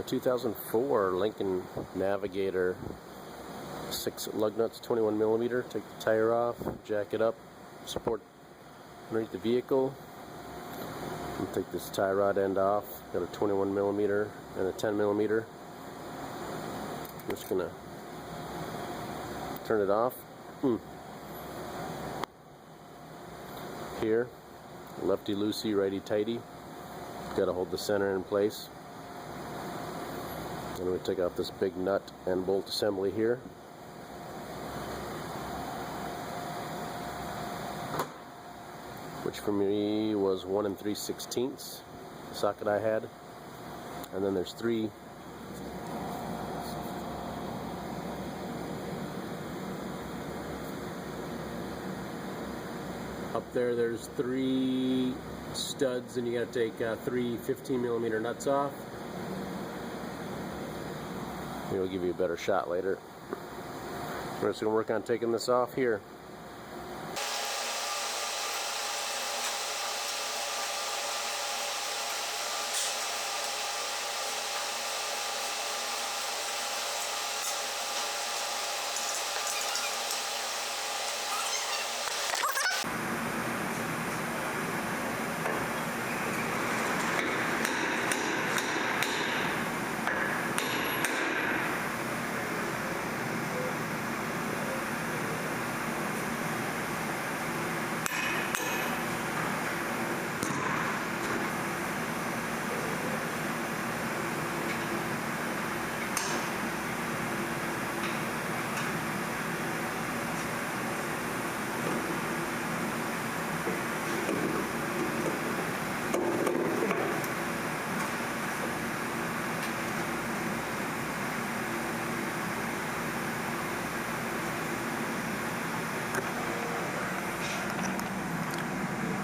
2004 Lincoln Navigator, 6 lug nuts, 21 millimeter. Take the tire off, jack it up, support underneath the vehicle. And take this tie rod end off. Got a 21 millimeter and a 10 millimeter. I'm just gonna turn it off. Here, lefty loosey, righty tighty. Got to hold the center in place. And we take off this big nut and bolt assembly here. Which for me was 1 3/16 socket I had. And then there's 3 up there's 3 studs, and you got to take 3 15 millimeter nuts off. It'll give you a better shot later. We're just going to work on taking this off here.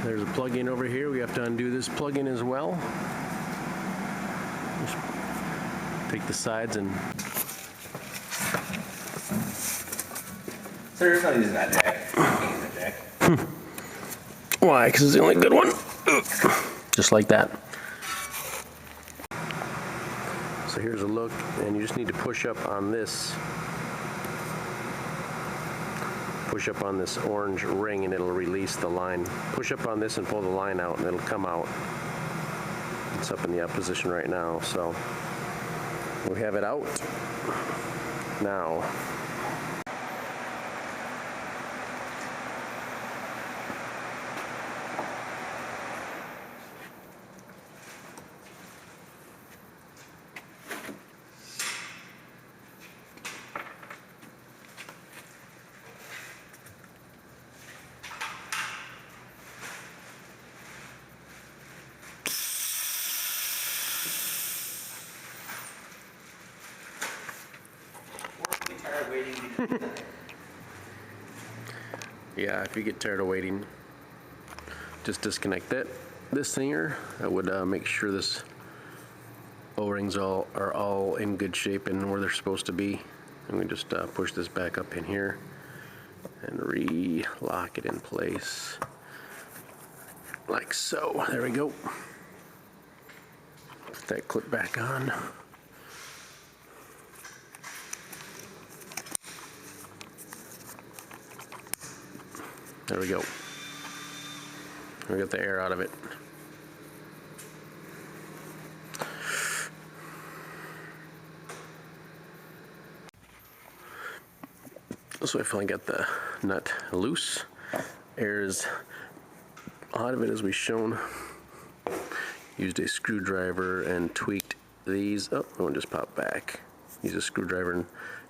There's a plug-in over here. We have to undo this plug-in as well. Just take the sides and... So there's no using that jack. You can't use that jack. Why? Because it's the only good one. Just like that. So here's a look, and you just need to push up on this. Push up on this orange ring and it'll release the line. Push up on this and pull the line out and it'll come out. It's up in the up position right now, so we have it out now. Yeah, if you get tired of waiting, just disconnect this thing here. I would make sure this O-rings are all in good shape and where they're supposed to be. And we just push this back up in here and re-lock it in place like so. There we go. Put that clip back on. There we go. We got the air out of it. So I finally got the nut loose. Air is out of it as we've shown. Used a screwdriver and tweaked these. Oh, one just popped back. Use a screwdriver and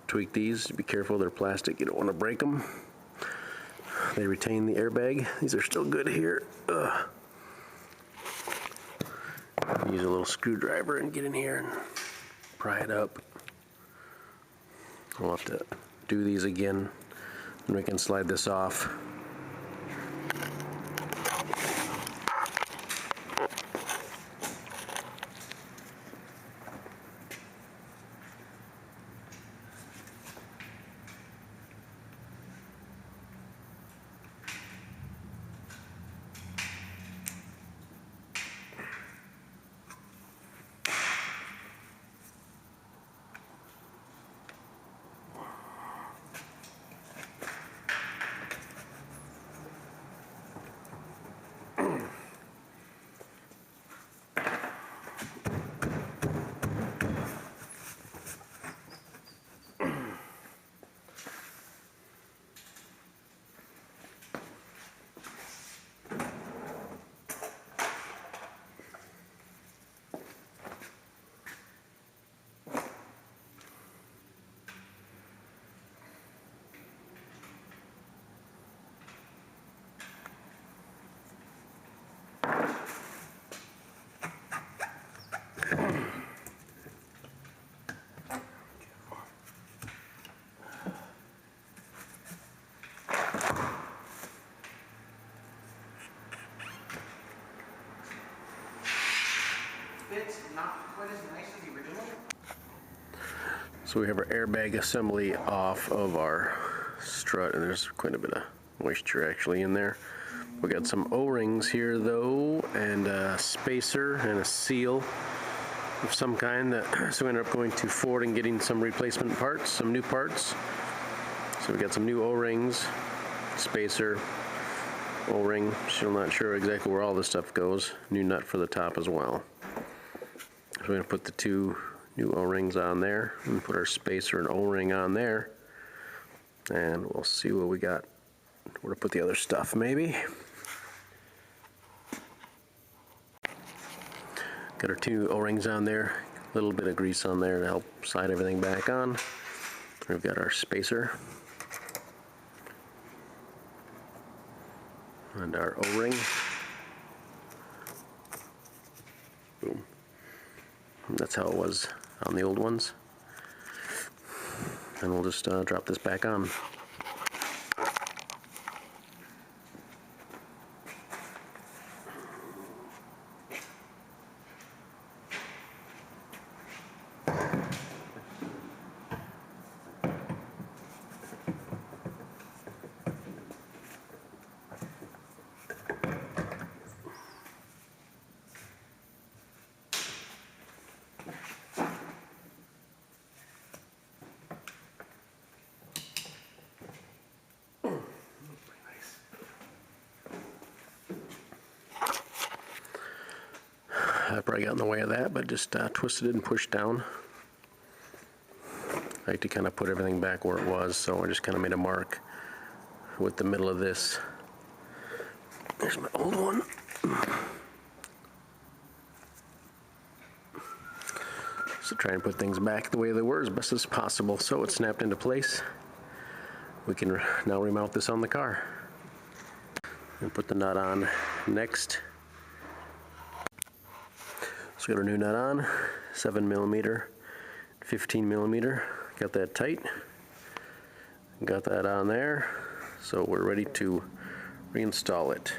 tweak these. Be careful, they're plastic. You don't want to break them. They retain the airbag. These are still good here. Use a little screwdriver and get in here and pry it up. We'll have to do these again and we can slide this off. not quite as nice as the original. So we have our airbag assembly off of our strut, and there's quite a bit of moisture actually in there. We got some O-rings here though, and a spacer and a seal of some kind. So we ended up going to Ford and getting some replacement parts, some new parts. So we got some new O-rings, spacer, O-ring. Still not sure exactly where all this stuff goes. New nut for the top as well. So we're gonna put the two new O-rings on there and put our spacer and O-ring on there, and we'll see what we got, where to put the other stuff maybe. Got our two O-rings on there, a little bit of grease on there to help slide everything back on. We've got our spacer and our O-ring. Boom. And that's how it was on the old ones. And we'll just drop this back on. I probably got in the way of that, but just twisted it and pushed down. I like to kind of put everything back where it was, so I just kind of made a mark with the middle of this. There's my old one. So try and put things back the way they were as best as possible so it's snapped into place. We can now remount this on the car and put the nut on next. So got our new nut on, 7mm, 15mm. Got that tight. Got that on there. So we're ready to reinstall it.